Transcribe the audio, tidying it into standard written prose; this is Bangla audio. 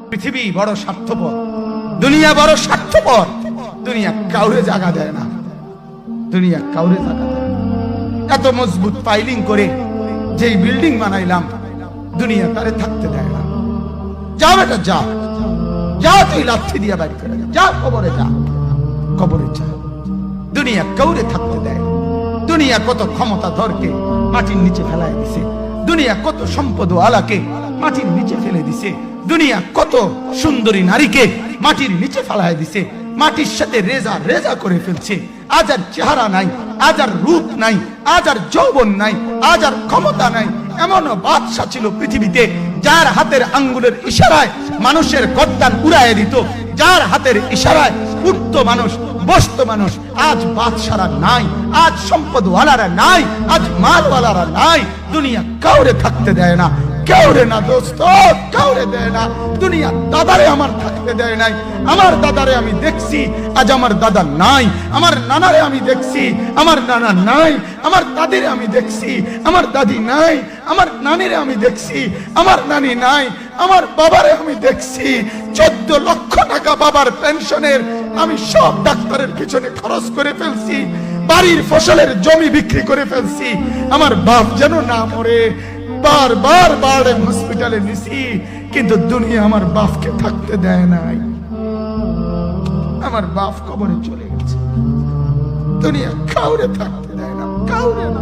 পৃথিবী বড় স্বার্থপর, দুনিয়া বড় স্বার্থপর। দুনিয়া কাউরে জায়গা দেয় না, দুনিয়া কাউরে জায়গা দেয় না। এত মজবুত পাইলিং করে যেই বিল্ডিং বানাইলাম, দুনিয়া তারে থাকতে দেয় না। যা বেটা যা, যা তুই লাথি দিয়া বাইর করে যা, কবরে যা, কবরে যা। দুনিয়া কাউরে থাকতে দেয়। দুনিয়া কত ক্ষমতা ধরকে মাটির নিচে ফেলায় দিছে, দুনিয়া কত সম্পদ আলাকে মাটির নিচে ফেলে দিছে, দুনিয়া কত সুন্দরী নারীকে মাটির নিচে ফেলায় দিছে, মাটির সাথে রেজা রেজা করে ফেলছে। আজ আর চেহারা নাই, আজ আর রূপ নাই, আজ আর যৌবন নাই, আজ আর ক্ষমতা নাই। এমন বাদশা ছিল পৃথিবীতে যার হাতের আঙ্গুলের ইশারায় মানুষের গর্দান উড়াইয়া দিত, যার হাতের ইশারায় উঠত মানুষ, বসত মানুষ। আজ বাদশারা নাই, আজ সম্পদওয়ালারা নাই, আজ মালওয়ালারা নাই। দুনিয়া কাউরে থাকতে দেয় না, কাউরে না দোস্ত, কাউরে দেয় না। দুনিয়া দাদারে আমার থাকতে দেয় নাই। আমার দাদারে আমি দেখছি, আজ আমার দাদা নাই। আমার নানারে আমি দেখছি, আমার নানা নাই। আমার দাদিরে আমি দেখছি, আমার দাদি নাই। আমার নানিরে আমি দেখছি, আমার নানি নাই। আমার বাবারে আমি দেখছি, 14 লক্ষ টাকা বাবার পেনশনের আমি সব ডাক্তারের পিছনে খরচ করে ফেলছি, বাড়ির ফসলের জমি বিক্রি করে ফেলছি। আমার বাপ যেন না মরে বারবার বারে হসপিটালে নিছি, কিন্তু দুনিয়া আমার বাপকে থাকতে দেয় নাই। আমার বাপ কবরে চলে গেছে, দুনিয়া কাউরে থাকতে দেয় না, কাউরে না।